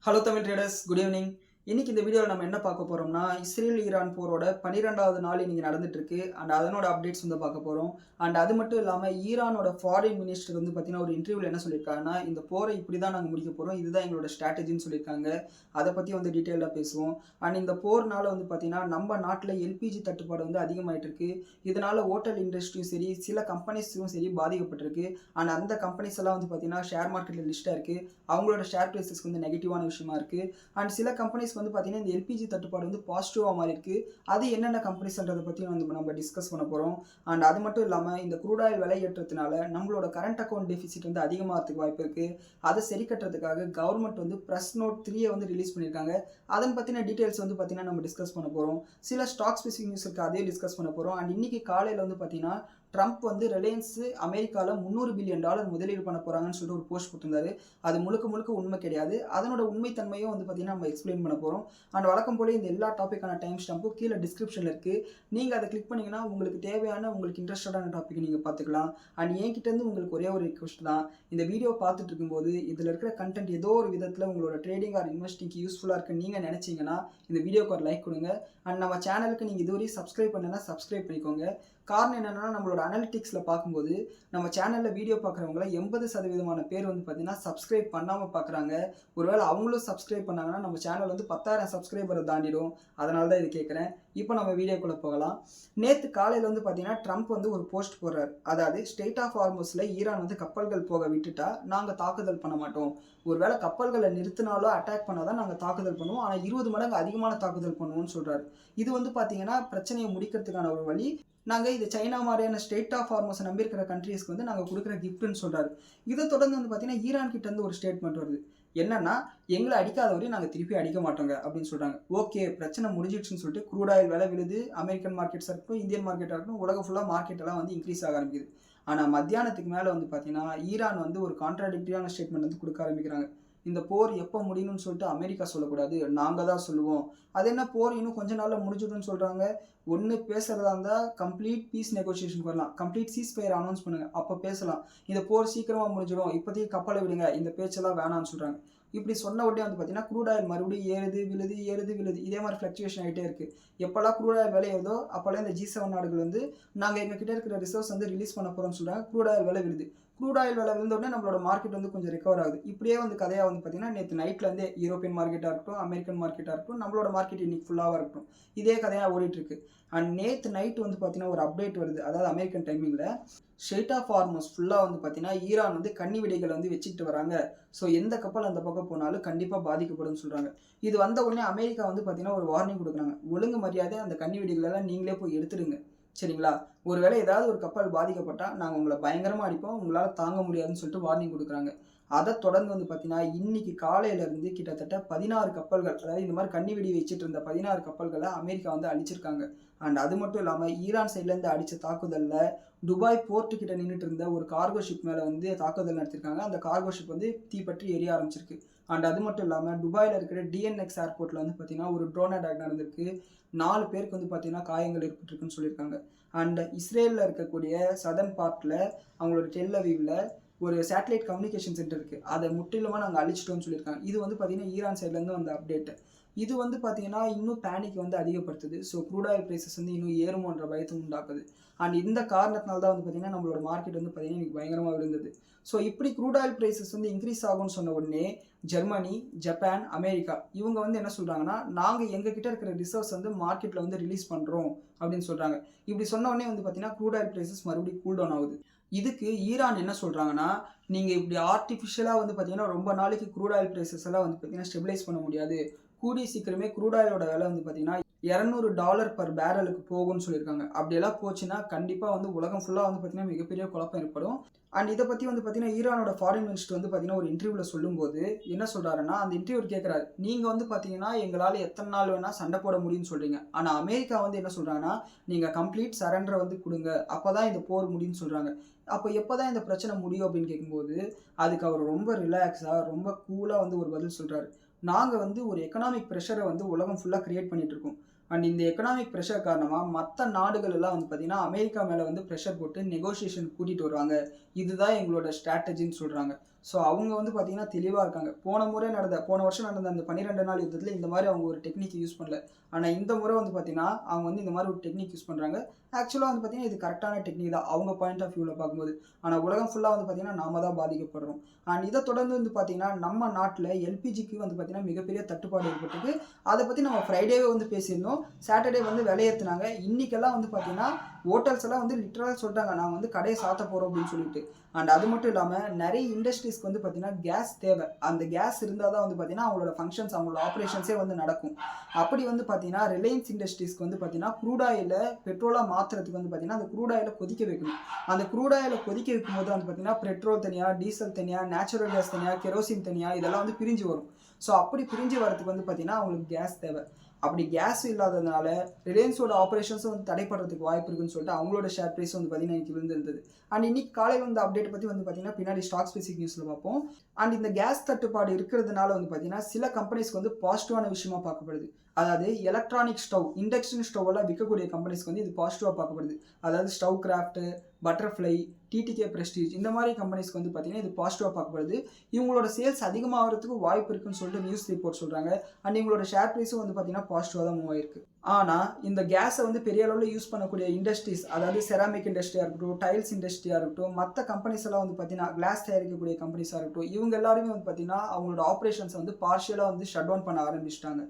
Hello Tamil traders, good evening. இன்னைக்கு இந்த வீடியோவில் நம்ம என்ன பார்க்க போறோம்னா, இஸ்ரேல் ஈரான் போரோட 12வது நாள் இன்னைக்கு நடந்துட்டு இருக்கு. அண்ட் அதனோட அப்டேட்ஸ் வந்து பார்க்க போறோம். அண்ட் அது மட்டும் இல்லாமல் ஈரானோட ஃபாரின் மினிஸ்டர் வந்து பார்த்தீங்கன்னா ஒரு இன்டர்வியூவில் என்ன சொல்லியிருக்காங்கன்னா, இந்த போரை இப்படி தான் நாங்கள் முடிக்க போகிறோம், இதுதான் எங்களோட ஸ்ட்ராட்டஜின்னு சொல்லியிருக்காங்க. அதை பற்றி வந்து டீட்டெயிலாக பேசுவோம். அண்ட் இந்த போர்னால வந்து பார்த்தீங்கன்னா நம்ம நாட்டில் எல்பிஜி தட்டுப்பாடு வந்து அதிகமாயிட்டு இருக்கு. இதனால ஹோட்டல் இண்டஸ்ட்ரியும் சரி, சில கம்பெனிஸும் சரி பாதிக்கப்பட்டிருக்கு. அண்ட் அந்த கம்பெனிஸ் எல்லாம் வந்து பார்த்தீங்கன்னா ஷேர் மார்க்கெட்டில் லிஸ்ட்டாக இருக்கு. அவங்களோட ஷேர் ப்ரைஸஸ்க்கு வந்து நெகட்டிவான விஷயமா இருக்கு. அண்ட் சில கம்பெனிஸ் வந்து பார்த்தீங்கன்னா இந்த எல்பிஜி தட்டுப்பாடு வந்து பாசிட்டிவாக மாறி இருக்கு. அது என்னென்ன கம்பெனிஸ்ன்றதை பற்றி நம்ம டிஸ்கஸ் பண்ண போகிறோம். அண்ட் அது மட்டும் இல்லாமல் இந்த க்ரூட் ஆயில் விலை ஏற்றத்தினால நம்மளோட கரண்ட் அக்கௌண்ட் டெபிசிட் வந்து அதிகமாகிறதுக்கு வாய்ப்பு இருக்குது. அதை சரி கட்டுறதுக்காக கவர்மெண்ட் வந்து ப்ரெஸ் நோட் 3 வந்து ரிலீஸ் பண்ணியிருக்காங்க. அதன் பற்றின டீட்டெயில்ஸ் வந்து பார்த்தீங்கன்னா நம்ம டிஸ்கஸ் பண்ண போகிறோம். சில ஸ்டாக் ஸ்பெசிஃபிக் நியூஸ் இருக்குது, அதே டிஸ்கஸ் பண்ண போகிறோம். அண்ட் இன்னைக்கு காலையில் வந்து பார்த்தீங்கன்னா ட்ரம்ப் வந்து ரிலையன்ஸ் அமெரிக்காவில் $300 பில்லியன் முதலீடு பண்ண போகிறாங்கன்னு சொல்லிட்டு ஒரு போஸ்ட் கொடுத்திருந்தாரு. அது முழுக்க உண்மை கிடையாது. அதனோட உண்மைத்தன்மையும் வந்து பார்த்தீங்கன்னா நம்ம எக்ஸ்பிளைன் பண்ண போகிறோம். அண்ட் வழக்கம் போல இந்த எல்லா டாப்பிக்கான டைம் ஸ்டாம்பும் கீழே டிஸ்கிரிப்ஷனில் இருக்குது. நீங்கள் அதை கிளிக் பண்ணிங்கன்னா உங்களுக்கு தேவையான உங்களுக்கு இன்ட்ரெஸ்டடான டாப்பிக் நீங்கள் பார்த்துக்கலாம். அண்ட் என்கிட்டேருந்து உங்களுக்கு ஒரே ஒரு ரிக்வஸ்ட் தான், இந்த வீடியோ பார்த்துட்டு இருக்கும்போது இதில் இருக்கிற கண்டென்ட் ஏதோ ஒரு விதத்தில் உங்களோட ட்ரேடிங் ஆர் இன்வெஸ்டிங்க்கு யூஸ்ஃபுல்லாக இருக்குன்னு நீங்கள் நினச்சிங்கன்னா இந்த வீடியோக்கு ஒரு லைக் கொடுங்க. அண்ட் நம்ம சேனலுக்கு நீங்கள் இதுவரையும் சப்ஸ்கிரைப் பண்ணனா சப்ஸ்கிரைப் பண்ணிக்கோங்க. காரணம் என்னென்னா நம்மளோட அனலிட்டிக்ஸில் பார்க்கும்போது நம்ம சேனலில் வீடியோ பார்க்குறவங்கள 80% பேர் வந்து பார்த்தீங்கன்னா சப்ஸ்கிரைப் பண்ணாமல் பார்க்குறாங்க. ஒருவேளை அவங்களும் சப்ஸ்கிரைப் பண்ணாங்கன்னா நம்ம சேனல் வந்து 10,000 சப்ஸ்கிரைபரை தாண்டிடும். அதனால தான் இது கேட்குறேன். இப்போ நம்ம வீடியோக்குள்ளே போகலாம். நேற்று காலையில் வந்து பார்த்தீங்கன்னா ட்ரம்ப் வந்து ஒரு போஸ்ட் போடுறாரு. அதாவது ஸ்டேட் ஆஃப் ஹார்மஸில் ஈரான் வந்து கப்பல்கள் போக விட்டுட்டா நாங்கள் தாக்குதல் பண்ண மாட்டோம். ஒருவேளை கப்பல்களை நிறுத்தினாலோ அட்டாக் பண்ணாதான் நாங்கள் தாக்குதல் பண்ணுவோம். ஆனால் 20 மடங்கு அதிகமான தாக்குதல் பண்ணுவோம்னு சொல்கிறாரு. இது வந்து பார்த்தீங்கன்னா பிரச்சனையை முடிக்கிறதுக்கான ஒரு வழி. நாங்கள் இது சைனா மாதிரியான ஸ்டேட் ஆஃப் ஹார்மஸை நம்பியிருக்கிற கண்ட்ரீஸ்க்கு வந்து நாங்கள் கொடுக்குற கிஃப்ட்னு சொல்கிறாரு. இதை தொடர்ந்து வந்து பார்த்தீங்கன்னா ஈரான் கிட்டேருந்து ஒரு ஸ்டேட்மெண்ட் வருது. என்னன்னா, எங்களை அடிக்காத வரையும் நாங்கள் திருப்பி அடிக்க மாட்டோங்க அப்படின்னு சொல்கிறாங்க. ஓகே, பிரச்சனை முடிஞ்சிடுச்சுன்னு சொல்லிட்டு க்ரூட் ஆயில் விலை விழுது. அமெரிக்கன் மார்க்கெட்ஸாக இருக்கட்டும், இந்தியன் மார்க்கெட்டாக இருக்கட்டும், உலக ஃபுல்லாக மார்க்கெட்டெல்லாம் வந்து இன்க்ரீஸ் ஆக ஆரம்பிக்குது. ஆனால் மத்தியானத்துக்கு மேலே வந்து பார்த்தீங்கன்னா ஈரான் வந்து ஒரு கான்ட்ராடிக்டரியான ஸ்டேட்மெண்ட் வந்து கொடுக்க ஆரம்பிக்கிறாங்க. இந்த போர் எப்போ முடியணும்னு சொல்லிட்டு அமெரிக்கா சொல்லக்கூடாது, நாங்கள் தான் சொல்லுவோம். அது என்ன, போர் இன்னும் கொஞ்ச நாளில் முடிஞ்சிடும்னு சொல்கிறாங்க. ஒன்று பேசுகிறதா இருந்தால் கம்ப்ளீட் பீஸ் நெகோசியேஷன் வரலாம், கம்ப்ளீட் சீஸ் ஃபயர் அனௌன்ஸ் பண்ணுங்க, அப்போ பேசலாம். இந்த போர் சீக்கிரமாக முடிஞ்சிடும், இப்போதைக்கு கப்பலை விடுங்க, இந்த பேச்செல்லாம் வேணான்னு சொல்கிறாங்க. இப்படி சொன்ன உடனே வந்து பார்த்தீங்கன்னா க்ரூட் ஆயில் மறுபடியும் ஏறுது விழுது ஏறுது விழுது, இதே மாதிரி ஃப்ளக்சுவேஷன் ஆகிட்டே இருக்குது. எப்போல்லாம் க்ரூட் ஆயில் விலை ஏறுதோ அப்போல்லாம் இந்த G7 நாடுகள் வந்து நாங்கள் எங்ககிட்ட இருக்கிற ரிசர்வ்ஸ் வந்து ரிலீஸ் பண்ண போகிறோம்னு சொல்கிறாங்க. க்ரூட் ஆயில் விலை விழுது. க்ரூட் ஆயில் விலை விழுந்த உடனே நம்மளோட மார்க்கெட் வந்து கொஞ்சம் ரிகவர் ஆகுது. இப்படியே வந்து கதையாக வந்து பார்த்தீங்கன்னா நேற்று நைட்லேருந்தே யூரோப்பியன் மார்க்கெட்டாக இருக்கட்டும், அமெரிக்கன் மார்க்கெட்டாக இருக்கட்டும், நம்மளோட மார்க்கெட் இன்னைக்கு ஃபுல்லாக இருக்கட்டும், இதே கதையாக ஓடிட்டுருக்கு. அண்ட் நேற்று நைட் வந்து பார்த்தீங்கன்னா ஒரு அப்டேட் வருது. அதாவது அமெரிக்கன் டைமிங்கில் ஸ்ட்ரெயிட் ஆஃப் ஹார்மஸ் ஃபுல்லாக வந்து பார்த்தீங்கன்னா ஈரான் வந்து கன்னி வெடிகளை வந்து வச்சுக்கிட்டு வராங்க. ஸோ எந்த கப்பல் அந்த பக்கம் போனாலும் கண்டிப்பாக பாதிக்கப்படும் சொல்கிறாங்க. இது வந்த உடனே அமெரிக்கா வந்து பார்த்தீங்கன்னா ஒரு வார்னிங் கொடுக்குறாங்க. ஒழுங்கு மரியாதை அந்த கன்னி வெடிகளெல்லாம் நீங்களே போய் எடுத்துடுங்க, சரிங்களா? ஒருவேளை ஏதாவது ஒரு கப்பல் பாதிக்கப்பட்டால் நாங்கள் உங்களை பயங்கரமாக அடிப்போம், உங்களால் தாங்க முடியாதுன்னு சொல்லிட்டு வார்னிங் கொடுக்குறாங்க. அதை தொடர்ந்து வந்து பார்த்தீங்கன்னா இன்னைக்கு காலையிலேருந்து கிட்டத்தட்ட 16 கப்பல்கள், அதாவது இந்த மாதிரி கன்னி வெடி வச்சுட்டு இருந்த 16 கப்பல்களை அமெரிக்கா வந்து அழிச்சிருக்காங்க. அண்ட் அது மட்டும் இல்லாமல் ஈரான் சைட்லேருந்து அடித்த தாக்குதலில் துபாய் போர்ட்டு கிட்ட நின்றுட்டு இருந்த ஒரு கார்கோ ஷிப் மேலே வந்து தாக்குதல் நடத்திருக்காங்க. அந்த கார்கோ ஷிப் வந்து தீப்பற்றி எரிய ஆரம்பிச்சிருக்கு. அண்ட் அது மட்டும் இல்லாமல் துபாயில் இருக்கிற DNX ஏர்போர்ட்டில் வந்து பார்த்தீங்கன்னா ஒரு ட்ரோன் அட்டாக் நடந்திருக்கு. 4 பேருக்கு வந்து பார்த்தீங்கன்னா காயங்கள் ஏற்பட்டிருக்குன்னு சொல்லியிருக்காங்க. அண்ட் இஸ்ரேலில் இருக்கக்கூடிய சதர்ன் பார்ட்டில் அவங்களோட டெல் அவீவில் ஒரு சேட்டலைட் கம்யூனிகேஷன் சென்டர் இருக்குது, அதை முற்றிலுமாக நாங்கள் அழிச்சிட்டோம்னு சொல்லியிருக்காங்க. இது வந்து பார்த்தீங்கன்னா ஈரான் சைட்லேருந்து வந்த அப்டேட்டு. இது வந்து பார்த்தீங்கன்னா இன்னும் பேனிக் வந்து அதிகப்படுத்துது. ஸோ க்ரூட் ஆயில் ப்ரைஸஸ் வந்து இன்னும் ஏறுமோன்ற பயத்தை உண்டாக்குது. அண்ட் இந்த காரணத்தினால தான் வந்து பார்த்தீங்கன்னா நம்மளோட மார்க்கெட் வந்து பார்த்தீங்கன்னா இன்னைக்கு பயங்கரமாக விழுந்தது. ஸோ இப்படி க்ரூட் ஆயில் ப்ரைஸஸ் வந்து இன்க்ரீஸ் ஆகும்னு சொன்ன உடனே ஜெர்மனி, ஜப்பான், அமெரிக்கா இவங்க வந்து என்ன சொல்கிறாங்கன்னா, நாங்கள் எங்ககிட்ட இருக்கிற ரிசர்வ்ஸ் வந்து மார்க்கெட்டில் வந்து ரிலீஸ் பண்ணுறோம் அப்படின்னு சொல்கிறாங்க. இப்படி சொன்ன உடனே வந்து பார்த்தீங்கன்னா க்ரூட் ஆயில் ப்ரைஸஸ் மறுபடியும் கூல் டவுன் ஆகுது. இதுக்கு ஈரான் என்ன சொல்கிறாங்கன்னா, நீங்கள் இப்படி ஆர்டிஃபிஷியலாக வந்து பார்த்தீங்கன்னா ரொம்ப நாளைக்கு க்ரூட் ஆயில் ப்ரைஸஸ் எல்லாம் வந்து பார்த்தீங்கன்னா ஸ்டெபிலைஸ் பண்ண முடியாது. கூடிய சீக்கிரமே க்ரூட் ஆயிலோட விலை வந்து பார்த்தீங்கன்னா $200 பர் பேரலுக்கு போகும்னு சொல்லியிருக்காங்க. அப்படியெல்லாம் போச்சுன்னா கண்டிப்பாக வந்து உலகம் ஃபுல்லாக வந்து பார்த்தீங்கன்னா மிகப்பெரிய குழப்பம் ஏற்படும். அண்ட் இதை பற்றி வந்து பார்த்தீங்கன்னா ஈரானோட ஃபாரின் மினிஸ்டர் வந்து பார்த்தீங்கன்னா ஒரு இன்டர்வியூவில் சொல்லும்போது என்ன சொல்கிறாருன்னா, அந்த இன்டர்வியூர் கேட்குறாரு, நீங்கள் வந்து பார்த்தீங்கன்னா எங்களால் எத்தனை நாள் வேணால் சண்டை போட முடியும்னு சொல்கிறீங்க. ஆனால் அமெரிக்கா வந்து என்ன சொல்கிறாங்கன்னா, நீங்கள் கம்ப்ளீட் சரண்டரை வந்து கொடுங்க, அப்போ தான் இந்த போர் முடியும்னு சொல்கிறாங்க. அப்போ எப்போ தான் இந்த பிரச்சனை முடியும் அப்படின்னு கேட்கும்போது அதுக்கு அவர் ரொம்ப ரிலாக்ஸாக ரொம்ப கூலாக வந்து ஒரு பதில் சொல்கிறாரு. நாங்கள் வந்து ஒரு எக்கனாமிக் ப்ரெஷரை வந்து உலகம் ஃபுல்லாக க்ரியேட் பண்ணிகிட்டு இருக்கோம். அண்ட் இந்த எக்கனாமிக் ப்ரெஷர் காரணமாக மற்ற நாடுகள் எல்லாம் வந்து பார்த்தீங்கன்னா அமெரிக்கா மேலே வந்து ப்ரெஷர் போட்டு நெகோசியேஷன் கூட்டிகிட்டு வருவாங்க. இதுதான் எங்களோட ஸ்ட்ராட்டஜின்னு சொல்கிறாங்க. ஸோ அவங்க வந்து பார்த்தீங்கன்னா தெளிவாக இருக்காங்க. போன வருஷம் நடந்த அந்த 12 நாள் யுத்தத்தில் இந்த மாதிரி அவங்க ஒரு டெக்னிக் யூஸ் பண்ணல. ஆனால் இந்த முறை வந்து பார்த்தீங்கன்னா அவங்க வந்து இந்த மாதிரி ஒரு டெக்னிக் யூஸ் பண்ணுறாங்க. ஆக்சுவலாக வந்து பார்த்தீங்கன்னா இது கரெக்டான டெக்னிக் தான் அவங்க பாயிண்ட் ஆஃப் வியூவில் பார்க்கும்போது. ஆனால் உலகம் ஃபுல்லாக வந்து பார்த்தீங்கன்னா நாம தான் பாதிக்கப்படுறோம். அண்ட் இதை தொடர்ந்து வந்து பார்த்தீங்கன்னா நம்ம நாட்டில் எல்பிஜிக்கு வந்து பார்த்தீங்கன்னா மிகப்பெரிய தட்டுப்பாடு ஏற்பட்டிருக்கு. அதை பற்றி நம்ம ஃப்ரைடேவே வந்து பேசியிருந்தோம். சாட்டர்டே வந்து விலையேற்றினாங்க. இன்றைக்கெல்லாம் வந்து பார்த்தீங்கன்னா ஹோட்டல்ஸ் எல்லாம் வந்து லிட்டரலாக சொல்லிட்டாங்க நாங்கள் வந்து கடையை சாத்த போகிறோம் அப்படின்னு சொல்லிட்டு. அண்ட் அது மட்டும் இல்லாமல் நிறைய இண்டஸ்ட்ரீஸ்க்கு வந்து பார்த்தீங்கன்னா கேஸ் தேவை. அந்த கேஸ் இருந்தால் தான் வந்து பார்த்தீங்கன்னா அவங்களோட ஃபங்க்ஷன்ஸ் அவங்களோட ஆப்ரேஷன்ஸே வந்து நடக்கும். அப்படி வந்து பார்த்தீங்கன்னா ரிலையன்ஸ் இண்டஸ்ட்ரீஸ்க்கு வந்து பார்த்தீங்கன்னா க்ரூட் ஆயிலை பெட்ரோலாக மாற்றுறதுக்கு வந்து பார்த்தீங்கன்னா அந்த க்ரூட் ஆயிலை கொதிக்க வைக்கணும். அந்த க்ரூட் ஆயிலை கொதிக்க வைக்கும்போது வந்து பார்த்தீங்கன்னா பெட்ரோல் தனியாக, டீசல் தனியாக, நேச்சுரல் கேஸ் தனியாக, கெரோசின் தனியாக இதெல்லாம் வந்து பிரிஞ்சு வரும். ஸோ அப்படி பிரிஞ்சு வரதுக்கு வந்து பார்த்தீங்கன்னா அவங்களுக்கு கேஸ் தேவை. அப்படி கேஸ் இல்லாததுனால ரிலையன்ஸோட ஆப்ரேஷன்ஸும் வந்து தடைப்படுறதுக்கு வாய்ப்பு இருக்குன்னு சொல்லிட்டு அவங்களோட ஷேர் ப்ரைஸ் வந்து பார்த்தீங்கன்னா இன்னைக்கு விழுந்திருந்தது. அண்ட் இன்னைக்கு காலையில் வந்து அப்டேட் பற்றி வந்து பார்த்தீங்கன்னா பின்னாடி ஸ்டாக் ஸ்பெசிஃபிக் நியூஸில் பார்ப்போம். அண்ட் இந்த கேஸ் தட்டுப்பாடு இருக்கிறதுனால வந்து பார்த்தீங்கன்னா சில கம்பெனிஸ்க்கு வந்து பாசிட்டிவான விஷயமா பார்க்கப்படுது. அதாவது எலக்ட்ரானிக் ஸ்டவ், இண்டக்ஷன் ஸ்டவ் எல்லாம் விற்கக்கூடிய கம்பெனிஸ்க்கு வந்து இது பாசிட்டிவாக பார்க்கப்படுது. அதாவது Stovekraft, Butterfly, TTK Prestige இந்த மாதிரி கம்பெனிஸ்க்கு வந்து பார்த்தீங்கன்னா இது பாசிட்டிவாக பார்க்கப்படுது. இவங்களோட சேல்ஸ் அதிகமாகிறதுக்கு வாய்ப்பு இருக்குன்னு சொல்லிட்டு நியூஸ் ரிப்போர்ட் சொல்கிறாங்க. அண்ட் இவங்களோட ஷேர் ப்ரைஸும் வந்து பார்த்தீங்கன்னா பாசிட்டிவாக தான் மூவ் ஆயிருக்கு. ஆனால் இந்த கேஸை வந்து பெரிய அளவில் யூஸ் பண்ணக்கூடிய இண்டஸ்ட்ரீஸ், அதாவது செராமிக் இண்டஸ்ட்ரியாக இருக்கட்டும், டைல்ஸ் இண்டஸ்ட்ரியாக இருக்கட்டும், மற்ற கம்பெனிஸ் எல்லாம் வந்து பார்த்தீங்கன்னா கிளாஸ் தயாரிக்கக்கூடிய கம்பெனிஸாக இருக்கட்டும், இவங்க எல்லாருமே வந்து பார்த்தீங்கன்னா அவங்களோட ஆப்ரேஷன்ஸை வந்து பார்ஷியலாக வந்து ஷட் டவுன் பண்ண ஆரம்பிச்சிட்டாங்க.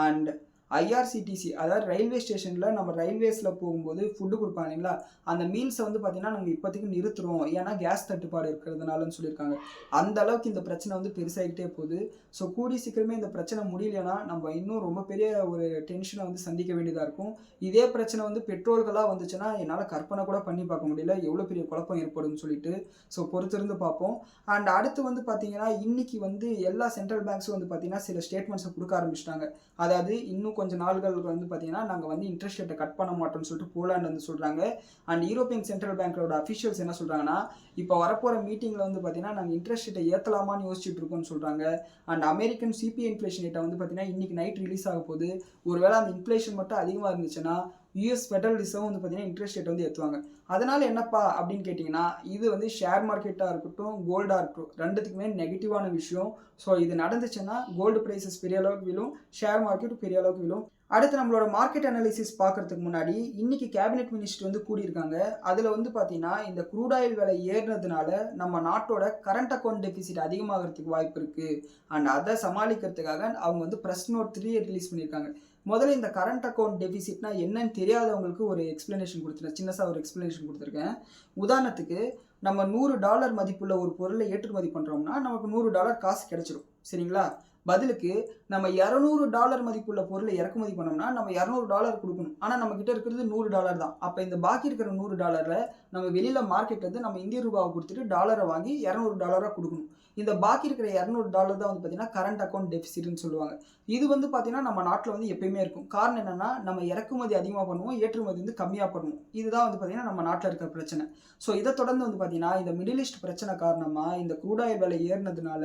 அண்ட் ஐஆர்சிடிசி, அதாவது ரயில்வே ஸ்டேஷனில் நம்ம ரயில்வேஸில் போகும்போது ஃபுட்டு கொடுப்பாங்க இல்லைங்களா, அந்த மீல்ஸை வந்து பார்த்தீங்கன்னா நாங்கள் இப்போதைக்கு நிறுத்துகிறோம் ஏன்னா கேஸ் தட்டுப்பாடு இருக்கிறதுனாலன்னு சொல்லியிருக்காங்க. அந்த அளவுக்கு இந்த பிரச்சனை வந்து பெருசாகிட்டே போகுது. ஸோ கூடி சீக்கிரமே இந்த பிரச்சனை முடியலைன்னா நம்ம இன்னும் ரொம்ப பெரிய ஒரு டென்ஷனை வந்து சந்திக்க வேண்டியதாக இருக்கும். இதே பிரச்சனை வந்து பெட்ரோல்களாக வந்துச்சுன்னா என்னால் கற்பனை கூட பண்ணி பார்க்க முடியல எவ்வளோ பெரிய குழப்பம் ஏற்படும்னு சொல்லிட்டு. ஸோ பொறுத்திருந்து பார்ப்போம். அண்ட் அடுத்து வந்து பார்த்தீங்கன்னா இன்னைக்கு வந்து எல்லா சென்ட்ரல் பேங்க்ஸும் வந்து பார்த்தீங்கன்னா சில ஸ்டேட்மெண்ட்ஸை கொடுக்க ஆரம்பிச்சிட்டாங்க. அதாவது இன்னும் கொஞ்சம் நாள்களுக்கு வந்து பார்த்தீங்கன்னா நாங்கள் வந்து இன்ட்ரெஸ்ட் ரேட்டை கட் பண்ண மாட்டோம்னு சொல்லிட்டு போலாண்ட் வந்து சொல்கிறாங்க. அண்ட் யூரோப்பியன் சென்ட்ரல் பேங்கோட அஃபிஷியல்ஸ் என்ன சொல்கிறாங்கன்னா இப்போ வரப்போகிற மீட்டிங்கில் வந்து பார்த்தீங்கன்னா நாங்கள் இன்ட்ரெஸ்ட் ரேட்டை ஏற்றலாமான்னு யோசிச்சுட்டு இருக்கோம்னு சொல்கிறாங்க. அண்ட் அமெரிக்கன் சிபிஐ இன்ஃப்ளேஷன் ரேட்டை வந்து பார்த்தீங்கன்னா இன்னைக்கு நைட் ரிலீஸ் ஆக போகுது. ஒருவேளை அந்த இன்ஃப்ளேஷன் மட்டும் அதிகமாக இருந்துச்சுன்னா யூஎஸ் ஃபெடரல் ரிசர்வ் வந்து பார்த்தீங்கன்னா இன்ட்ரெஸ்ட் ரேட் வந்து ஏற்றுவாங்க. அதனால் என்னப்பா அப்படின்னு கேட்டிங்கன்னா இது வந்து ஷேர் மார்க்கெட்டாக இருக்கட்டும், கோல்டாக இருக்கட்டும், ரெண்டுத்துக்குமே நெகட்டிவான விஷயம். ஸோ இது நடந்துச்சுன்னா கோல்டு ப்ரைஸஸ் பெரிய அளவுக்கு விழும், ஷேர் மார்க்கெட்டும் பெரிய அளவுக்கு விழும். அடுத்து நம்மளோட மார்க்கெட் அனாலிசிஸ் பார்க்கறதுக்கு முன்னாடி இன்னைக்கு கேபினெட் மினிஸ்டர் வந்து கூடியிருக்காங்க. அதில் வந்து பார்த்தீங்கன்னா இந்த க்ரூட் ஆயில் விலை ஏறினதுனால நம்ம நாட்டோட கரண்ட் அக்கௌண்ட் டெபிசிட் அதிகமாகிறதுக்கு வாய்ப்பு இருக்குது. அண்ட் அதை சமாளிக்கிறதுக்காக அவங்க வந்து ப்ரெஸ் நோட் 3 ரிலீஸ் பண்ணியிருக்காங்க. முதல்ல இந்த கரண்ட் அக்கௌண்ட் டெபிசிட்னா என்னன்னு தெரியாதவங்களுக்கு ஒரு எக்ஸ்ப்ளனேஷன் கொடுத்துருக்கேன். சின்னதாக ஒரு எக்ஸ்ப்ளனேஷன் கொடுத்துருக்கேன். உதாரணத்துக்கு நம்ம $100 மதிப்புள்ள ஒரு பொருளை ஏற்றுமதி பண்ணுறோம்னா நமக்கு $100 காசு கிடைச்சிடும். சரிங்களா? பதிலுக்கு நம்ம $200 மதிப்புள்ள பொருளை இறக்குமதி பண்ணோம்னா நம்ம $200 கொடுக்கணும். ஆனால் நம்ம கிட்ட இருக்கிறது $100 தான். அப்போ இந்த பாக்கி இருக்கிற $100 நம்ம வெளியில் மார்க்கெட் வந்து நம்ம இந்திய ரூபாவை கொடுத்துட்டு டாலரை வாங்கி $200 கொடுக்கணும். இந்த பாக்கி இருக்கிற $200 தான் வந்து பார்த்தீங்கன்னா கரண்ட் அக்கௌண்ட் டெபிசிட்னு சொல்லுவாங்க. இது வந்து பார்த்தீங்கன்னா நம்ம நாட்டில் வந்து எப்பயுமே இருக்கும். காரணம் என்னன்னா நம்ம இறக்குமதி அதிகமாக பண்ணுவோம், ஏற்றுமதி வந்து கம்மியாக பண்ணுவோம். இதுதான் வந்து பார்த்தீங்கன்னா நம்ம நாட்டில் இருக்கிற பிரச்சனை. ஸோ இதை தொடர்ந்து வந்து பார்த்தீங்கன்னா இந்த மிடில் ஈஸ்ட் பிரச்சனை காரணமாக இந்த க்ரூட் ஆயில் விலை ஏறினதுனால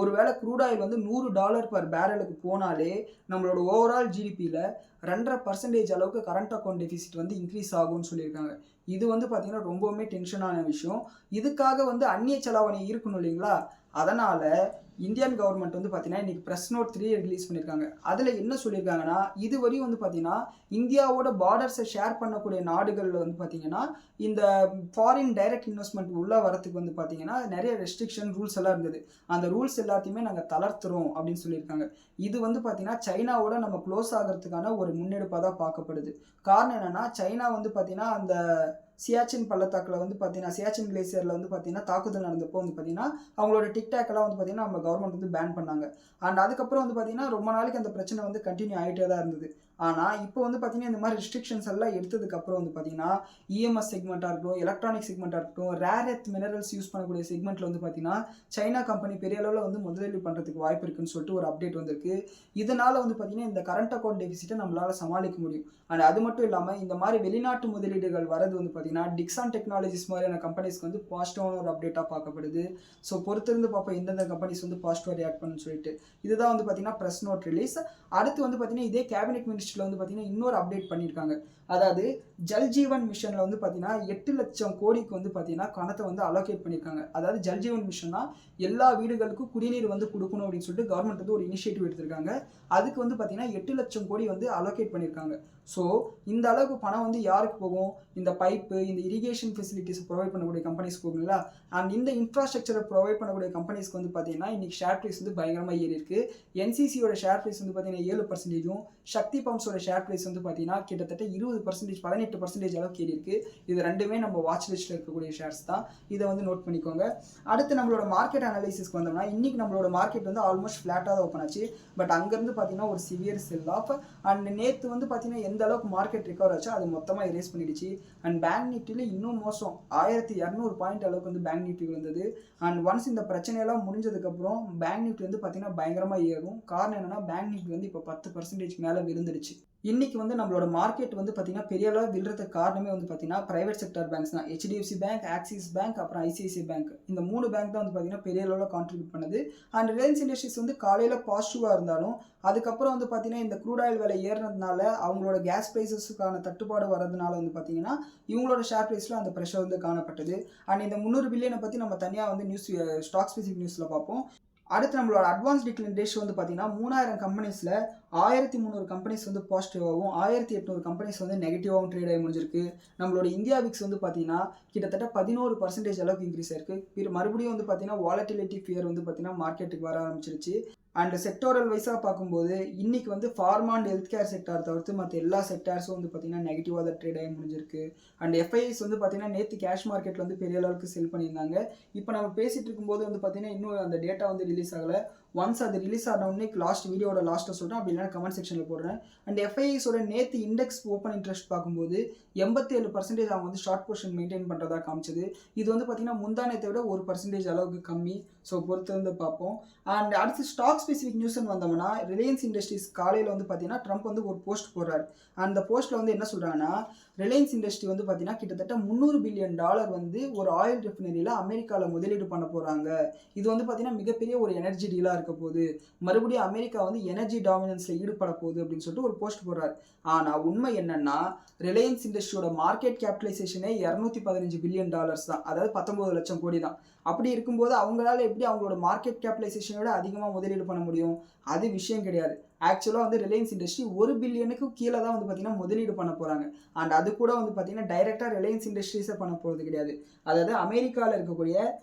ஒருவேளை க்ரூட் ஆயில் வந்து $100 per பேரலுக்கு போனாலே நம்மளோட ஓவரால் ஜிடிபியில் 2.5% அளவுக்கு கரண்ட் அக்கௌண்ட் டெபிசிட் வந்து இன்க்ரீஸ் ஆகும்னு சொல்லியிருக்காங்க. இது வந்து பார்த்தீங்கன்னா ரொம்பவுமே டென்ஷனான விஷயம். இதுக்காக வந்து அந்நிய செலாவணி இருக்கணும் இல்லைங்களா? அதனால் இந்தியன் கவர்மெண்ட் வந்து பார்த்தீங்கன்னா இன்றைக்கி ப்ரெஸ் நோட் 3 ரிலீஸ் பண்ணியிருக்காங்க. அதில் என்ன சொல்லியிருக்காங்கன்னா இதுவரையும் வந்து பார்த்தீங்கன்னா இந்தியாவோட பார்டர்ஸை ஷேர் பண்ணக்கூடிய நாடுகளில் வந்து பார்த்தீங்கன்னா இந்த ஃபாரின் டைரக்ட் இன்வெஸ்ட்மெண்ட் உள்ளே வரத்துக்கு வந்து பார்த்தீங்கன்னா நிறைய ரெஸ்ட்ரிக்ஷன் ரூல்ஸ் எல்லாம் இருந்தது. அந்த ரூல்ஸ் எல்லாத்தையுமே நாங்கள் தளர்த்துறோம் அப்படின்னு சொல்லியிருக்காங்க. இது வந்து பார்த்தீங்கன்னா சைனாவோட நம்ம க்ளோஸ் ஆகிறதுக்கான ஒரு முன்னெடுப்பாக தான் பார்க்கப்படுது. காரணம் என்னென்னா சைனா வந்து பார்த்தீங்கன்னா அந்த சியாச்சின் பள்ளத்தாக்கில் வந்து பார்த்தீங்கன்னா சியாச்சின் கிளேசியரில் வந்து பார்த்தீங்கன்னா தாக்குதல் நடந்தப்போ வந்து பார்த்தீங்கன்னா அவங்களோட டிக்டாக்லாம் வந்து பார்த்தீங்கன்னா நம்ம கவர்மெண்ட் வந்து பேன் பண்ணாங்க. அண்ட் அதுக்கப்புறம் வந்து பார்த்தீங்கன்னா ரொம்ப நாளைக்கு அந்த பிரச்சனை வந்து கண்டினியூ ஆகிட்டே தான் இருந்தது. ஆனால் இப்போ வந்து பார்த்தீங்கன்னா இந்த மாதிரி ரெஸ்ட்ரிக்ஷன்ஸ் எல்லாம் எடுத்ததுக்கப்புறம் வந்து பார்த்தீங்கன்னா இஎம்எஸ் செக்மெண்ட்டாக இருக்கட்டும், எலக்ட்ரானிக் செக்மெண்ட்டாக இருக்கட்டும், ரேர் எர்த் மினரல்ஸ் யூஸ் பண்ணக்கூடிய செக்மெண்ட்டில் வந்து பார்த்தீங்கன்னா சைனா கம்பெனி பெரிய அளவில் வந்து முதலீடு பண்ணுறதுக்கு வாய்ப்பு இருக்குன்னு சொல்லிட்டு ஒரு அப்டேட் வந்திருக்கு. இதனால் வந்து பார்த்தீங்கன்னா இந்த கரண்ட் அக்கௌண்ட் டெபிசிட்டை நம்மளால் சமாளிக்க முடியும். அண்ட் அது மட்டும் இல்லாமல் இந்த மாதிரி வெளிநாட்டு முதலீடுகள் வரது வந்து பார்த்தீங்கன்னா டிக்ஸான் டெக்னாலஜிஸ் மாதிரியான கம்பெனிஸ்க்கு வந்து பாசிட்டிவான ஒரு அப்டேட்டாக பார்க்கப்படுது. ஸோ பொறுத்திருந்து பார்ப்போம் எந்தெந்த கம்பெனிஸ் வந்து பாசிட்டிவாக ரியாக்ட் பண்ணுன்னு சொல்லிட்டு. இதுதான் வந்து பார்த்தீங்கன்னா ப்ரெஸ் நோட் ரிலீஸ். அடுத்து வந்து பார்த்தீங்கன்னா இதே கேபினெட் மினிஸ்டர் மினிஸ்ட்ரியில் வந்து பார்த்தீங்கன்னா இன்னொரு அப்டேட் பண்ணியிருக்காங்க. அதாவது ஜல் ஜீவன் மிஷனில் வந்து பார்த்தீங்கன்னா 8 லட்சம் கோடிக்கு வந்து பார்த்தீங்கன்னா பணத்தை வந்து அலோகேட் பண்ணியிருக்காங்க. அதாவது ஜல் ஜீவன் மிஷன்னா எல்லா வீடுகளுக்கும் குடிநீர் வந்து கொடுக்கணும் அப்படின்னு சொல்லிட்டு கவர்மெண்ட் வந்து ஒரு இனிஷியேட்டிவ் எடுத்திருக்காங்க. அதுக்கு வந்து பார்த்தீங்கன்னா 8 லட்சம் கோடி வந்து அலோகேட் பண்ணியிருக்காங்க. ஸோ இந்த அளவுக்கு பணம் வந்து யாருக்கு போகும்? இந்த பைப்பு, இந்த இரிகேஷன் ஃபெசிலிட்டிஸ் ப்ரொவைட் பண்ணக்கூடிய கம்பெனிஸ் போகுங்களா? அண்ட் இந்த இன்ஃப்ராஸ்ட்ரக்சரை ப்ரொவைட் பண்ணக்கூடிய கம்பெனிஸ்க்கு வந்து பார்த்தீங்கன்னா இன்னைக்கு ஷேர் ப்ரைஸ் வந்து பயங்கரமாக ஏறி இருக்கு. என்சிசியோட ஷேர் ப்ரைஸ் வந்து பார்த்தீங்கன்னா 7%, சக்தி பம்ப்ஸோட ஷேர் ப்ரைஸ் வந்து பார்த்தீங்கன்னா கிட்டத்தட்ட 20%, 18% அளவுக்கு ஏறி இருக்கு. இது ரெண்டுமே நம்ம வாட்ச் லிஸ்ட்டில் இருக்கக்கூடிய ஷேர்ஸ் தான். இதை வந்து நோட் பண்ணிக்கோங்க. அடுத்து நம்மளோட மார்க்கெட் அனலைசிஸ்க்கு வந்தோம்னா இன்னைக்கு நம்மளோட மார்க்கெட் வந்து ஆல்மோஸ்ட் ஃப்ளாட்டாக தான் ஓப்பன் ஆச்சு. பட் அங்கேருந்து பார்த்தீங்கன்னா ஒரு சிவியர் செல் ஆஃப். அண்ட் நேற்று வந்து பார்த்தீங்கன்னா எந்த அளவுக்கு மார்க்கெட் ரிகவர் ஆச்சோ அது மொத்தமாக எரேஸ் பண்ணிடுச்சு. அண்ட் பேங்க் நிஃப்டியில் இன்னும் மோசம் 1200 பாயிண்ட் அளவுக்கு வந்து பேங்க் நிஃப்டி வந்தது. அண்ட் ஒன்ஸ் இந்த பிரச்சனையெல்லாம் முடிஞ்சதுக்கப்புறம் பேங்க் நிஃப்டி வந்து பார்த்தீங்கன்னா பயங்கரமாக ஏறும். காரணம் என்னன்னா பேங்க் நிஃப்டி வந்து இப்போ 10% மேலே விழுந்துடுச்சு. இன்னைக்கு வந்து நம்மளோட மார்க்கெட் வந்து பார்த்தீங்கன்னா பெரிய அளவு விழுறதுக்கு காரணமே வந்து பார்த்தீங்கன்னா பிரைவேட் செக்டர் பேங்க்ஸ் தான். HDFC பேங்க், ஆக்சிஸ் பேங்க், அப்புறம் ICICI பேங்க். இந்த 3 பேங்க் தான் வந்து பார்த்தீங்கன்னா பெரிய அளவில் கான்ட்ரிபியூட் பண்ணுது. அண்ட் ரிலையன்ஸ் இண்டஸ்ட்ரீஸ் வந்து காலையில் பாசிட்டிவாக இருந்தாலும் அதுக்கப்புறம் வந்து பார்த்தீங்கன்னா இந்த க்ரூட் ஆயில் விலை ஏறினதுனால அவங்களோட கேஸ் ப்ரைஸஸுக்கான தட்டுப்பாடு வரதுனால வந்து பார்த்தீங்கன்னா இவங்களோட ஷேர் ப்ரைஸில் அந்த ப்ரெஷர் வந்து காணப்பட்டது. அண்ட் இந்த 300 பில்லியனை பற்றி நம்ம தனியாக வந்து நியூஸ் ஸ்டாக் ஸ்பெசிஃபிக் நியூஸில் பார்ப்போம். அடுத்து நம்மளோட அட்வான்ஸ் டிக்ளைன் ரேஷியோ வந்து பார்த்தீங்கன்னா 3000 கம்பெனிஸில் 1300 கம்பெனிஸ் வந்து பாசிட்டிவாகவும் 1800 கம்பெனிஸ் வந்து நெகட்டிவாகவும் ட்ரேட் ஆகி முடிஞ்சிருக்கு. நம்மளோட இந்தியா விக்ஸ் வந்து பார்த்தீங்கன்னா கிட்டத்தட்ட 11% அளவுக்கு இன்க்ரீஸ் ஆயிருக்கு. மறுபடியும் வந்து பார்த்தீங்கன்னா வாலட்டிலிட்டி ஃபியர் வந்து பார்த்தீங்கன்னா மார்க்கெட்டுக்கு வர ஆரம்பிச்சிருச்சு. அண்ட் செக்டோரல் வைஸாக பார்க்கும்போது இன்னைக்கு வந்து pharma and health care sector தவிர்த்து மற்ற எல்லா செக்டார்ஸும் வந்து பார்த்தீங்கன்னா நெகட்டிவாக தான் ட்ரேட் ஆகி முடிஞ்சிருக்கு. அண்ட் எஃப்ஐஎஸ் வந்து பார்த்தீங்கன்னா நேற்று கேஷ் மார்க்கெட்டில் வந்து பெரிய அளவுக்கு செல் பண்ணியிருந்தாங்க. இப்போ நம்ம பேசிகிட்டு இருக்கும்போது வந்து பார்த்தீங்கன்னா இன்னும் அந்த டேட்டா வந்து ரிலீஸ் ஆகலை. ஒன்ஸ் அது ரிலீஸ் ஆன உடனே வீடியோட லாஸ்ட்டில் சொல்கிறேன், அப்படி இல்லைனா கமெண்ட் செக்ஷனில் போடுறேன். அண்ட் எஃப்ஐஎஸோட நேற்று இண்டெக்ஸ் ஓப்பன் இன்ட்ரெஸ்ட் பார்க்கும்போது 87% அவங்க வந்து ஷார்ட் பொசிஷன் மெயின்டைன் பண்ணுறதா காமிச்சது. இது வந்து பார்த்தீங்கன்னா முந்தானத்தை விட 1% அளவுக்கு கம்மி. ஸோ பொறுத்து வந்து பார்ப்போம். அண்ட் அடுத்து ஸ்டாக் ஸ்பெசிஃபிக் நியூஸ்ன்னு வந்தோம்னா ரிலையன்ஸ் இண்டஸ்ட்ரீஸ் காலையில் வந்து பார்த்தீங்கன்னா ட்ரம்ப் வந்து ஒரு போஸ்ட் போடுறாரு. அந்த போஸ்ட்டில் வந்து என்ன சொல்கிறாங்கன்னா ரிலையன்ஸ் இண்டஸ்ட்ரி வந்து பார்த்தீங்கன்னா கிட்டத்தட்ட $300 பில்லியன் வந்து ஒரு ஆயில் ரிஃபைனரியில் அமெரிக்காவில் முதலீடு பண்ண போகிறாங்க. இது வந்து பார்த்தீங்கன்னா மிகப்பெரிய ஒரு எனர்ஜி டீலாக இருக்க போகுது. மறுபடியும் அமெரிக்கா வந்து எனர்ஜி டாமினன்ஸில் ஈடுபட போகுது அப்படின்னு சொல்லிட்டு ஒரு போஸ்ட் போடுறாரு. ஆனால் உண்மை என்னன்னா ரிலையன்ஸ் இண்டஸ்ட்ரியோட மார்க்கெட் கேபிட்டலைசேஷனே $215 பில்லியன் தான். அதாவது 19 லட்சம் கோடி தான். அப்படி இருக்கும்போது அவங்களால எப்படி அவங்களோட மார்க்கெட் கேபிட்டலைசேஷனோட அதிகமாக முதலீடு பண்ண முடியும்? அது விஷயம் கிடையாது. ஆக்சுவலாக வந்து ரிலையன்ஸ் இண்டஸ்ட்ரி 1 பில்லியனுக்கு கீழே தான் வந்து பார்த்தீங்கன்னா முதலீடு பண்ண போகிறாங்க. அண்ட் அது கூட வந்து பார்த்தீங்கன்னா டைரெக்டாக ரிலையன்ஸ் இண்டஸ்ட்ரீஸை பண்ண போகிறது கிடையாது. அதாவது அமெரிக்காவில் இருக்கக்கூடிய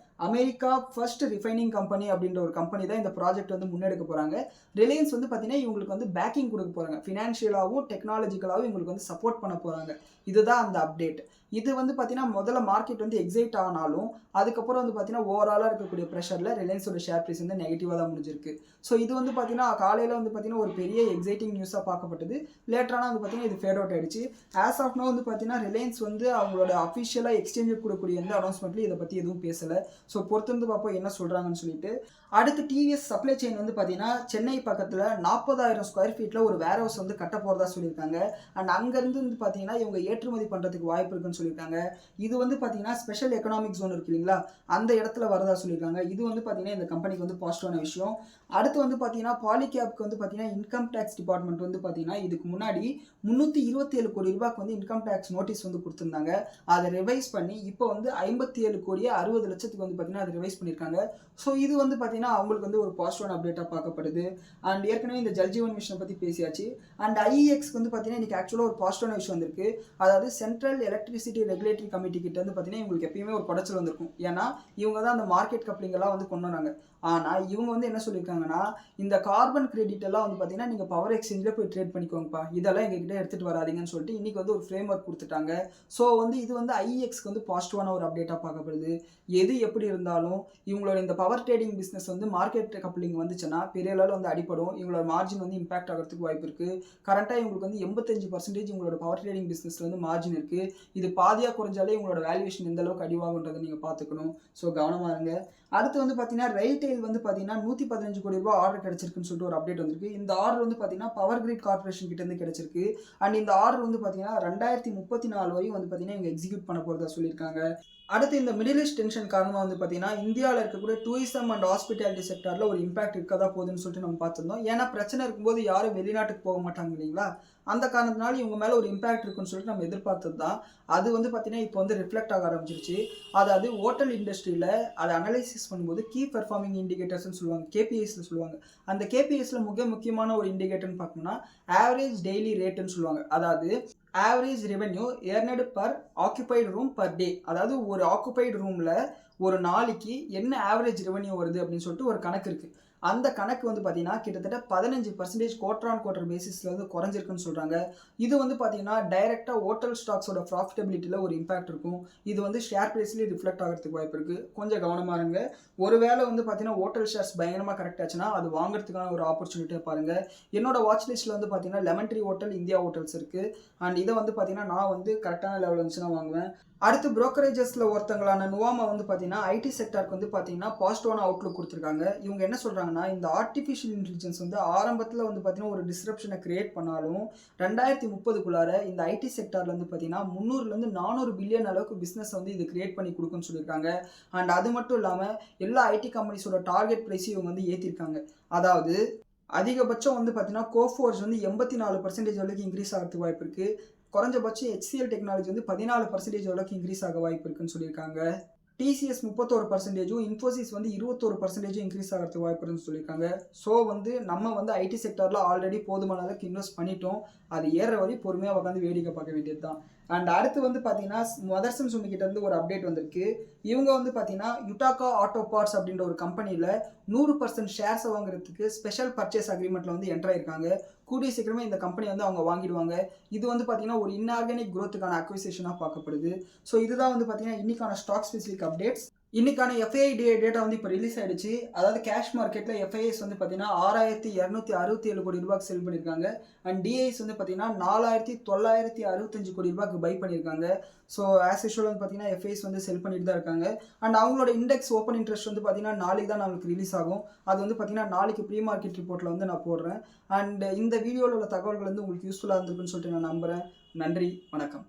அமெரிக்கா ஃபர்ஸ்ட் ரிஃபைனிங் கம்பெனி அப்படின்ற ஒரு கம்பெனி தான் இந்த ப்ராஜெக்ட் வந்து முன்னெடுக்க போகிறாங்க. ரிலையன்ஸ் வந்து பார்த்தீங்கன்னா இவங்களுக்கு வந்து பேக்கிங் கொடுக்க போகிறாங்க. ஃபினான்ஷியலாகவும் டெக்னாலஜிக்கலாகவும் இவங்களுக்கு வந்து சப்போர்ட் பண்ண போகிறாங்க. இதுதான் அந்த அப்டேட். இது வந்து பார்த்தீங்கன்னா முதல்ல மார்க்கெட் வந்து எக்ஸைட் ஆனாலும் அதுக்கப்புறம் வந்து பார்த்தீங்கன்னா ஓவராலாக இருக்கக்கூடிய ப்ரெஷரில் ரிலையன்ஸோட ஷேர் ப்ரைஸ் வந்து நெகட்டிவாக தான் முடிஞ்சிருக்கு. ஸோ இது வந்து பார்த்தீங்கன்னா காலையில் வந்து பார்த்தீங்கன்னா ஒரு பெரிய எக்ஸைட்டிங் நியூஸாக பார்க்கப்பட்டது. லேட்டரான வந்து பார்த்தீங்கன்னா இது ஃபேட் அவுட் ஆயிடுச்சு. ஆஸ் ஆஃப் நோ வந்து பார்த்தீங்கன்னா ரிலையன்ஸ் வந்து அவங்களோட அஃபிஷியலாக எக்ஸ்சேஞ்சுக்கு கொடுக்கக்கூடிய எந்த அனௌன்ஸ்மெண்ட்லையும் இதை பற்றி எதுவும் பேசலை. ஸோ பொறுத்திருந்து பார்ப்போம் என்ன சொல்கிறாங்கன்னு சொல்லிட்டு. அடுத்து டிவிஎஸ் சப்ளை செயின் வந்து பார்த்தீங்கன்னா சென்னை பக்கத்தில் 40,000 ஸ்கொயர் ஃபீட்டில் ஒரு வேர் ஹவுஸ் வந்து கட்ட போகிறதா சொல்லியிருக்காங்க. அண்ட் அங்கேருந்து வந்து பார்த்தீங்கன்னா இவங்க ஏற்றுமதி பண்ணுறதுக்கு வாய்ப்பு இருக்குன்னு சொல்லியிருக்காங்க. இது வந்து பார்த்தீங்கன்னா ஸ்பெஷல் எக்கனாமிக் ஜோன் இருக்கு இல்லைங்களா, அந்த இடத்துல வரதா சொல்லியிருக்காங்க. இது வந்து பார்த்தீங்கன்னா இந்த கம்பெனிக்கு வந்து பாசிட்டிவான விஷயம். அடுத்து வந்து பார்த்தீங்கன்னா பாலிகேப்க்கு வந்து பார்த்தீங்கன்னா இன்கம் டேக்ஸ் டிபார்ட்மெண்ட் வந்து பார்த்தீங்கன்னா இதுக்கு முன்னாடி 327 கோடி ரூபாய்க்கு வந்து இன்கம் டேக்ஸ் நோட்டீஸ் வந்து கொடுத்துருந்தாங்க. அதை ரிவைஸ் பண்ணி இப்போ வந்து 57 கோடியே 60 லட்சத்துக்கு வந்து பார்த்தீங்கன்னா அதை ரிவைஸ் பண்ணியிருக்காங்க. ஸோ இது வந்து பார்த்தீங்கன்னா அவங்களுக்கு வந்து ஒரு பாசிட்டிவான அப்டேட்டாக பார்க்கப்படுது. அண்ட் ஏற்கனவே இந்த ஜல் ஜீவன் மிஷனை பற்றி பேசியாச்சு. அண்ட் ஐஇஎக்ஸ்க்கு வந்து பார்த்தீங்கன்னா இன்றைக்கி ஆக்சுவலாக ஒரு பாசிட்டிவான விஷயம் வந்திருக்கு. அதாவது சென்ட்ரல் எலக்ட்ரிசிட்டி ரெகுலேட்டரி கமிட்டி கிட்ட வந்து பார்த்தீங்கன்னா இவங்களுக்கு எப்பயுமே ஒரு குடைச்சல் வந்திருக்கும். ஏன்னா இவங்க தான் அந்த மார்க்கெட் கப்ளிங்கெல்லாம் வந்து கொண்டு வராங்க. ஆனால் இவங்க வந்து என்ன சொல்லியிருக்காங்கன்னா இந்த கார்பன் கிரெடிட் எல்லாம் வந்து பார்த்தீங்கன்னா நீங்கள் பவர் எக்ஸ்சேஞ்சில் போய் ட்ரேட் பண்ணிக்கோங்கப்பா, இதெல்லாம் எங்ககிட்ட எடுத்துகிட்டு வராதிங்கன்னு சொல்லிட்டு இன்றைக்கி வந்து ஒரு ஃப்ரேம் ஒர்க் கொடுத்துட்டாங்க. ஸோ வந்து இது வந்து ஐஇஎக்ஸ்க்கு வந்து பாசிட்டிவான ஒரு அப்டேட்டாக பார்க்கப்படுது. எது எப்படி இருந்தாலும் இவங்களோட இந்த பவர் ட்ரேடிங் பிஸ்னஸ் வந்து மார்க்கெட் கப்ளிங் வந்துச்சுன்னா பெரிய அளவில் வந்து அடிப்படும். இவங்களோட மார்ஜின் வந்து இம்பாக்ட் ஆகிறதுக்கு வாய்ப்பு இருக்குது. கரண்ட்டாக இவங்களுக்கு வந்து 85% இவங்களோட பவர் ட்ரேடிங் பிஸ்னஸில் வந்து மார்ஜின் இருக்குது. இது பாதியாக குறைஞ்சாலே இவங்களோட வேல்யூவேஷன் எந்த அளவுக்கு அடிவாகுன்றதை நீங்கள் பார்த்துக்கணும். ஸோ கவனமாக இருங்க. அடுத்து வந்து பார்த்தீங்கன்னா ரயில்டெயில் வந்து பார்த்தீங்கன்னா 115 கோடி ரூபாய் ஆர்டர் கிடைச்சிருக்குன்னு சொல்லிட்டு ஒரு அப்டேட் வந்திருக்கு. இந்த ஆர்டர் வந்து பார்த்தீங்கன்னா பவர் கிரிட் கார்பரேஷன் கிட்டேருந்து கிடைச்சிருக்கு. அண்ட் இந்த ஆர்டர் வந்து பார்த்தீங்கன்னா 2034 வரையும் வந்து பார்த்தீங்கன்னா இவங்க எக்ஸிக்யூட் பண்ண போகிறதா சொல்லியிருக்காங்க. அடுத்து இந்த மிடில் ஈஸ்ட் டென்ஷன் காரணமாக வந்து பார்த்தீங்கன்னா இந்தியாவில் இருக்கக்கூடிய டூரிசம் அண்ட் ஹாஸ்பிட்டாலிட்டி செக்டாரில் ஒரு இம்பாக்ட் இருக்கதா போகுதுன்னு சொல்லிட்டு நம்ம பார்த்துருந்தோம். ஏன்னா பிரச்சனை இருக்கும்போது யாரும் வெளிநாட்டுக்கு போக மாட்டாங்க இல்லைங்களா? அந்த காரணத்தினால இவங்க மேலே ஒரு இம்பாக்ட் இருக்குன்னு சொல்லிட்டு நம்ம எதிர்பார்த்தது தான். அது வந்து பார்த்தீங்கன்னா இப்போ வந்து ரிஃப்ளெக்ட் ஆக ஆரம்பிச்சிருச்சு. அதாவது ஹோட்டல் இண்டஸ்ட்ரியில் அதை அனலைசிஸ் பண்ணும்போது கீ பெர்ஃபார்மிங் இண்டிகேட்டர்ஸ்னு சொல்லுவாங்க, கேபிஐஸ்ல சொல்லுவாங்க. அந்த கேபிஐஸ்ல முக்கியமான ஒரு இண்டிகேட்டர்னு பார்த்தோம்னா ஆவரேஜ் டெய்லி ரேட்டுன்னு சொல்லுவாங்க. அதாவது average revenue earned per occupied room per day. அதாவது ஒரு ஆக்குபைடு ரூமில் ஒரு நாளைக்கு என்ன ஆவரேஜ் ரெவென்யூ வருது அப்படின்னு சொல்லிட்டு ஒரு கணக்கு இருக்குது. அந்த கணக்கு வந்து பார்த்தீங்கன்னா கிட்டத்தட்ட 15% குவார்டர் ஆன் குவார்டர் பேசிஸில் வந்து குறைஞ்சிருக்குன்னு சொல்கிறாங்க. இது வந்து பார்த்தீங்கன்னா டைரெக்டாக ஹோட்டல் ஸ்டாக்ஸோட ப்ராஃபிட்டபிலிட்டியில் ஒரு இம்பாக்ட் இருக்கும். இது வந்து ஷேர் ப்ரைஸ்லேயே ரிஃப்ளெக்ட் ஆகிறதுக்கு வாய்ப்பு இருக்குது. கொஞ்சம் கவனமாக இருங்க. ஒருவேளை வந்து பார்த்தீங்கன்னா ஹோட்டல் ஷேர்ஸ் பயங்கரமாக கரெக்ட் ஆச்சுன்னா அது வாங்குறதுக்கான ஒரு ஆப்பர்ச்சுனிட்டியாக பாருங்கள். என்னோட வாட்ச் லிஸ்ட்டில் வந்து பார்த்தீங்கன்னா lemon tree hotel, India hotels இருக்குது. அண்ட் இதை வந்து பார்த்தீங்கன்னா நான் வந்து கரெக்டான லெவல் இருந்துச்சுன்னா வாங்குவேன். அடுத்து புரோக்கரேஜஸில் ஒருத்தங்களான நுவாமா வந்து பார்த்தீங்கன்னா ஐடி செக்டாருக்கு வந்து பார்த்தீங்கன்னா பாசிட்டிவான அவுட்லுக் கொடுத்துருக்காங்க. இவங்க என்ன சொல்கிறாங்கன்னா இந்த ஆர்டிஃபிஷியல் இன்டெலிஜென்ஸ் வந்து ஆரம்பத்தில் வந்து பார்த்தீங்கன்னா ஒரு டிஸ்ரப்ஷனை கிரியேட் பண்ணாலும் 2030க்குள்ளார இந்த ஐடி செக்டாரில் வந்து பார்த்தீங்கன்னா 300லேருந்து 400 பில்லியன் அளவுக்கு பிஸ்னஸ் வந்து இது கிரியேட் பண்ணி கொடுக்குன்னு சொல்லியிருக்காங்க. அண்ட் அது மட்டும் இல்லாமல் எல்லா ஐடி கம்பெனிஸோட டார்கெட் ப்ரைஸையும் இவங்க வந்து ஏற்றிருக்காங்க. அதாவது அதிகபட்சம் வந்து பார்த்தீங்கன்னா கோஃபோர்ஸ் வந்து 84% வரைக்கும் இன்க்ரீஸ் ஆகிறதுக்கு வாய்ப்பு இருக்குது. குறைஞ்சபட்சம் HCL டெக்னாலஜி வந்து 14% அளவுக்கு இன்க்ரீஸ் ஆக வாய்ப்பு இருக்குன்னு சொல்லியிருக்காங்க. டிசிஎஸ் 31%, இன்ஃபோசிஸ் வந்து 21% இன்க்ரீஸ் ஆகிறதுக்கு வாய்ப்பு இருக்குன்னு சொல்லியிருக்காங்க. ஸோ வந்து நம்ம வந்து ஐடி செக்டரில் ஆல்ரெடி போதுமான அளவுக்கு இன்வெஸ்ட் பண்ணிட்டோம். அது ஏற வரை பொறுமையாக உட்காந்து வேடிக்கை பார்க்க வேண்டியது தான். அண்ட் அடுத்து வந்து பார்த்தீங்கன்னா மதர்சன் சுமிக்கிட்ட இருந்து ஒரு அப்டேட் வந்திருக்கு. இவங்க வந்து பார்த்தீங்கன்னா யுட்டாக்கா ஆட்டோ பார்ட்ஸ் அப்படின்ற ஒரு கம்பெனியில் 100% ஷேர்ஸை வாங்குறதுக்கு ஸ்பெஷல் பர்ச்சேஸ் அக்ரிமெண்ட்டில் வந்து என்ட்ரு ஆயிருக்காங்க. கூடிய சீக்கிரமே இந்த கம்பெனி வந்து அவங்க வாங்கிடுவாங்க. இது வந்து பார்த்தீங்கன்னா ஒரு இன்ஆர்கானிக் க்ரோத்துக்கான அக்விசிஷனாக பார்க்கப்படுது. ஸோ இதுதான் வந்து பார்த்தீங்கன்னா இன்னைக்கான ஸ்டாக் ஸ்பெசிஃபிக் அப்டேட்ஸ். இன்னைக்கான எஃப்ஐஐ டேட்டா வந்து இப்போ ரிலீஸ் ஆயிடுச்சு. அதாவது கேஷ் மார்க்கெட்டில் எஃப்ஐஐஸ் வந்து பார்த்தீங்கன்னா 6267 கோடி ரூபாய்க்கு செல் பண்ணியிருக்காங்க. அண்ட் டிஐஸ் வந்து பார்த்தீங்கன்னா 4965 கோடி ரூபாய்க்கு பை பண்ணியிருக்காங்க. ஸோ ஆஸ் யூஷுவல் வந்து பார்த்தீங்கன்னா எஃப்ஐஸ் வந்து செல் பண்ணிட்டு தான் இருக்காங்க. அண்ட் அவங்களோட இண்டெக்ஸ் ஓப்பன் இன்ட்ரெஸ்ட் வந்து பார்த்தீங்கன்னா நாளைக்கு தான் நம்மளுக்கு ரிலீஸ் ஆகும். அது வந்து பார்த்தீங்கன்னா நாளைக்கு ப்ரீ மார்க்கெட் ரிப்போர்ட்டில் வந்து நான் போடுறேன். அண்ட் இந்த வீடியோவில் உள்ள தகவல்கள் வந்து உங்களுக்கு யூஸ்ஃபுல்லாக இருந்திருக்குன்னு சொல்லிட்டு நான் நம்புகிறேன். நன்றி, வணக்கம்.